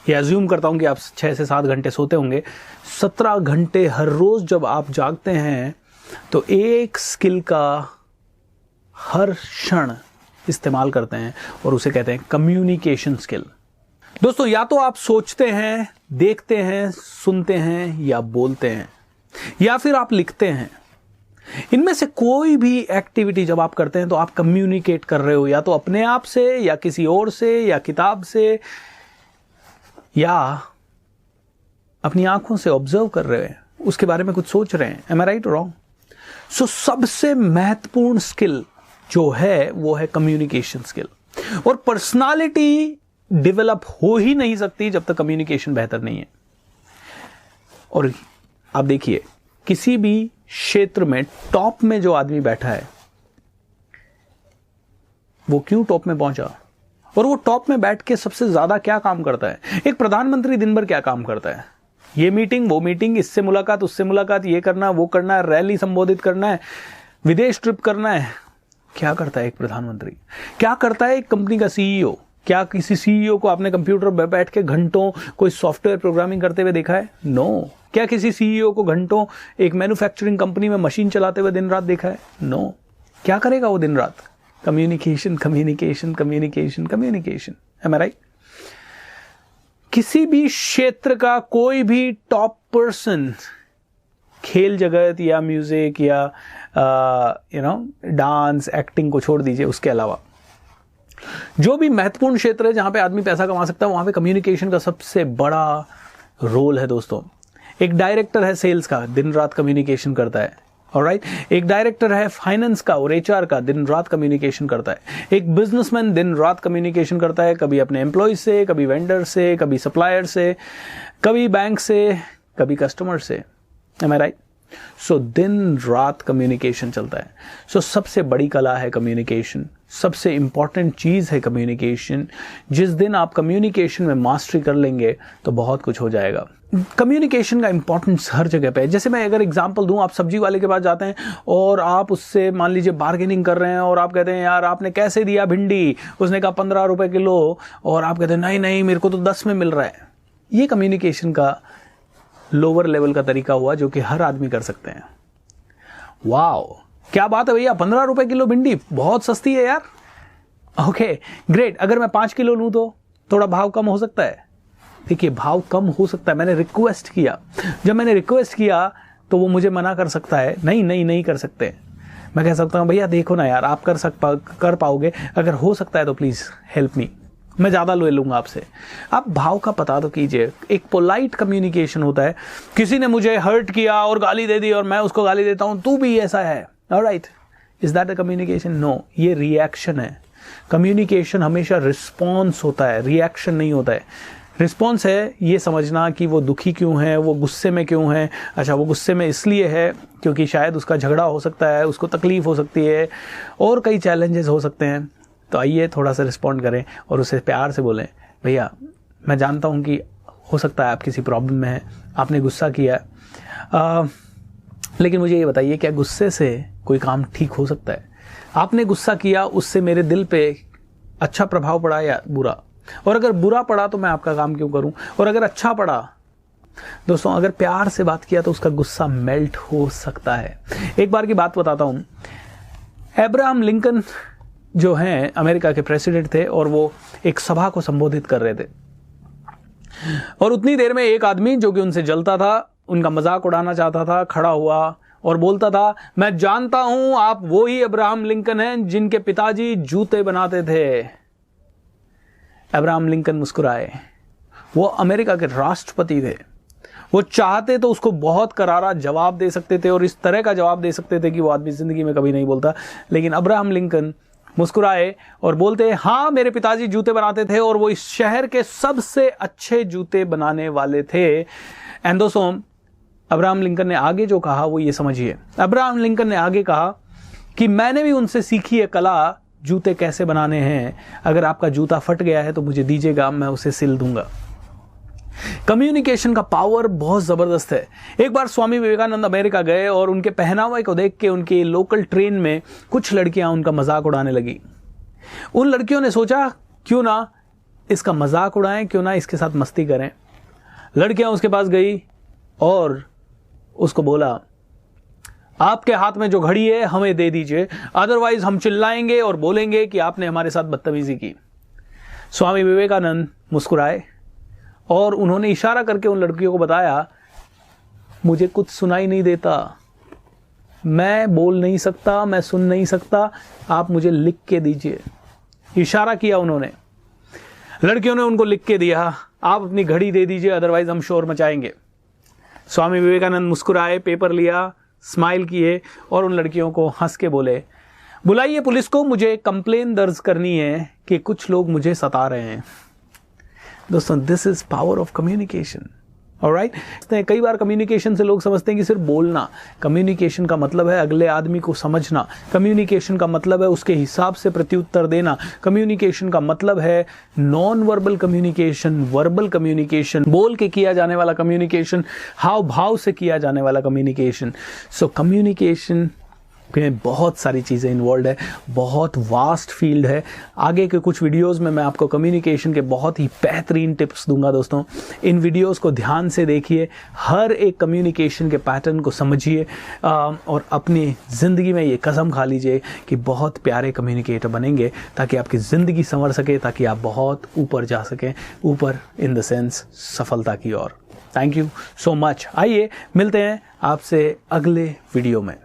ये अज्यूम करता हूं कि आप 6 से 7 घंटे सोते होंगे, 17 घंटे हर रोज जब आप जागते हैं तो एक स्किल का हर क्षण इस्तेमाल करते हैं और उसे कहते हैं कम्युनिकेशन स्किल। दोस्तों, या तो आप सोचते हैं, देखते हैं, सुनते हैं या बोलते हैं, या फिर आप लिखते हैं। इनमें से कोई भी एक्टिविटी जब आप करते हैं तो आप कम्युनिकेट कर रहे हो, या तो अपने आप से या किसी और से या किताब से या अपनी आंखों से ऑब्जर्व कर रहे हैं, उसके बारे में कुछ सोच रहे हैं। एम आई राइट और रॉन्ग? सो सबसे महत्वपूर्ण स्किल जो है वो है कम्युनिकेशन स्किल। और पर्सनालिटी डेवलप हो ही नहीं सकती जब तक कम्युनिकेशन बेहतर नहीं है। और आप देखिए, किसी भी क्षेत्र में टॉप में जो आदमी बैठा है वो क्यों टॉप में पहुंचा, और वो टॉप में बैठ के सबसे ज्यादा क्या काम करता है। एक प्रधानमंत्री दिन भर क्या काम करता है? ये मीटिंग, वो मीटिंग, इससे मुलाकात, उससे मुलाकात, ये करना, वो करना, रैली संबोधित करना है, विदेश ट्रिप करना है। क्या करता है एक प्रधानमंत्री? क्या करता है एक कंपनी का सीईओ? क्या किसी सीईओ को आपने कंप्यूटर पर बैठ के घंटों कोई सॉफ्टवेयर प्रोग्रामिंग करते हुए देखा है? नो। क्या किसी सीईओ को घंटों एक मैन्युफैक्चरिंग कंपनी में मशीन चलाते हुए दिन रात देखा है? नो। क्या करेगा वो दिन रात? Communication, communication, communication, communication. Am I right? किसी भी क्षेत्र का कोई भी टॉप पर्सन, खेल जगत या म्यूजिक या डांस, एक्टिंग को छोड़ दीजिए, उसके अलावा जो भी महत्वपूर्ण क्षेत्र है जहां पे आदमी पैसा कमा सकता है, वहां पे कम्युनिकेशन का सबसे बड़ा रोल है। दोस्तों, एक डायरेक्टर है सेल्स का, दिन रात कम्युनिकेशन करता है। ऑलराइट? एक डायरेक्टर है फाइनेंस का और एचआर का, दिन रात कम्युनिकेशन करता है। एक बिजनेसमैन दिन रात कम्युनिकेशन करता है, कभी अपने एम्प्लॉय से, कभी वेंडर से, कभी सप्लायर से, कभी बैंक से, कभी कस्टमर से। M I right? सो दिन रात कम्युनिकेशन चलता है। सो सबसे बड़ी कला है कम्युनिकेशन, सबसे इंपॉर्टेंट चीज है कम्युनिकेशन। जिस दिन आप कम्युनिकेशन में मास्टरी कर लेंगे तो बहुत कुछ हो जाएगा। कम्युनिकेशन का इंपॉर्टेंस हर जगह पे है। जैसे मैं अगर एग्जांपल दूं, आप सब्जी वाले के पास जाते हैं और आप उससे मान लीजिए बार्गेनिंग कर रहे हैं और आप कहते हैं यार आपने कैसे दिया भिंडी, उसने कहा 15 रुपए किलो, और आप कहते हैं नहीं नहीं मेरे को तो 10 में मिल रहा है। ये कम्युनिकेशन का लोअर लेवल का तरीका हुआ जो कि हर आदमी कर सकते हैं। वाओ, क्या बात है भैया, 15 रुपए किलो भिंडी बहुत सस्ती है यार। ओके ग्रेट, अगर मैं 5 किलो लूं तो थोड़ा भाव कम हो सकता है। देखिए, भाव कम हो सकता है। मैंने रिक्वेस्ट किया, जब मैंने रिक्वेस्ट किया तो वो मुझे मना कर सकता है, नहीं नहीं नहीं कर सकते। मैं कह सकता हूं भैया देखो ना यार, आप कर पाओगे, अगर हो सकता है तो प्लीज हेल्प मी, मैं ज्यादा ले लूंगा आपसे। आप भाव का पता तो कीजिए। एक पोलाइट कम्युनिकेशन होता है, किसी ने मुझे हर्ट किया और गाली दे दी और मैं उसको गाली देता हूं, तू भी ऐसा है, alright, is that a communication? No, ये रिएक्शन है। कम्युनिकेशन हमेशा रिस्पॉन्स होता है, रिएक्शन नहीं होता है। रिस्पॉन्स है ये समझना कि वो दुखी क्यों है, वो गुस्से में क्यों है। अच्छा, वो गुस्से में इसलिए है क्योंकि शायद उसका झगड़ा हो सकता है, उसको तकलीफ हो सकती है और कई चैलेंजेस हो सकते हैं। तो आइए थोड़ा सा रिस्पॉन्ड करें और उसे प्यार से बोलें, भैया मैं जानता हूं कि हो सकता है आप किसी प्रॉब्लम में हैं, आपने गुस्सा किया है, लेकिन मुझे ये बताइए क्या गुस्से से कोई काम ठीक हो सकता है? आपने गुस्सा किया, उससे मेरे दिल पे अच्छा प्रभाव पड़ा या बुरा? और अगर बुरा पड़ा तो मैं आपका काम क्यों करूं? और अगर अच्छा पड़ा, दोस्तों अगर प्यार से बात किया तो उसका गुस्सा मेल्ट हो सकता है। एक बार की बात बताता हूं, अब्राहम लिंकन जो हैं अमेरिका के प्रेसिडेंट थे और वो एक सभा को संबोधित कर रहे थे, और उतनी देर में एक आदमी जो कि उनसे जलता था, उनका मजाक उड़ाना चाहता था, खड़ा हुआ और बोलता था, मैं जानता हूं आप वो ही अब्राहम लिंकन हैं जिनके पिताजी जूते बनाते थे। अब्राहम लिंकन मुस्कुराए। वो अमेरिका के राष्ट्रपति थे। वो चाहते तो उसको बहुत करारा जवाब दे सकते थे और इस तरह का जवाब दे सकते थे कि वो आदमी जिंदगी में कभी नहीं बोलता, लेकिन अब्राहम लिंकन मुस्कुराए और बोलते, हाँ मेरे पिताजी जूते बनाते थे और वो इस शहर के सबसे अच्छे जूते बनाने वाले थे। एंड दोस्तों, अब्राहम लिंकन ने आगे जो कहा वो ये समझिए। अब्राहम लिंकन ने आगे कहा कि मैंने भी उनसे सीखी है कला, जूते कैसे बनाने हैं। अगर आपका जूता फट गया है तो मुझे दीजिएगा, मैं उसे सिल दूंगा। कम्युनिकेशन का पावर बहुत जबरदस्त है। एक बार स्वामी विवेकानंद अमेरिका गए और उनके पहनावे को देख के उनके लोकल ट्रेन में कुछ लड़कियां उनका मजाक उड़ाने लगी। उन लड़कियों ने सोचा क्यों ना इसका मजाक उड़ाएं, क्यों ना इसके साथ मस्ती करें। लड़कियां उसके पास गई और उसको बोला, आपके हाथ में जो घड़ी है हमें दे दीजिए, अदरवाइज हम चिल्लाएंगे और बोलेंगे कि आपने हमारे साथ बदतमीजी की। स्वामी विवेकानंद मुस्कुराए और उन्होंने इशारा करके उन लड़कियों को बताया, मुझे कुछ सुनाई नहीं देता, मैं बोल नहीं सकता, मैं सुन नहीं सकता, आप मुझे लिख के दीजिए। इशारा किया उन्होंने। लड़कियों ने उनको लिख के दिया, आप अपनी घड़ी दे दीजिए, अदरवाइज हम शोर मचाएंगे। स्वामी विवेकानंद मुस्कुराए, पेपर लिया, स्माइल किए और उन लड़कियों को हंस के बोले, बुलाइए पुलिस को, मुझे कंप्लेन दर्ज करनी है कि कुछ लोग मुझे सता रहे हैं। दोस्तों, this is power of communication. Alright, कई बार कम्युनिकेशन से लोग समझते हैं कि सिर्फ बोलना। कम्युनिकेशन का मतलब है अगले आदमी को समझना। कम्युनिकेशन का मतलब है उसके हिसाब से प्रत्युत्तर देना। कम्युनिकेशन का मतलब है non verbal communication, verbal communication, बोल के किया जाने वाला कम्युनिकेशन, हाव भाव से किया जाने वाला कम्युनिकेशन। सो कम्युनिकेशन में बहुत सारी चीज़ें इन्वॉल्व है, बहुत वास्ट फील्ड है। आगे के कुछ वीडियोस में मैं आपको कम्युनिकेशन के बहुत ही बेहतरीन टिप्स दूंगा। दोस्तों, इन वीडियोस को ध्यान से देखिए, हर एक कम्युनिकेशन के पैटर्न को समझिए और अपनी ज़िंदगी में ये कसम खा लीजिए कि बहुत प्यारे कम्युनिकेटर बनेंगे, ताकि आपकी ज़िंदगी संवर सके, ताकि आप बहुत ऊपर जा सकें, ऊपर इन द सेंस सफलता की ओर। Thank you so much. आइए मिलते हैं आपसे अगले वीडियो में।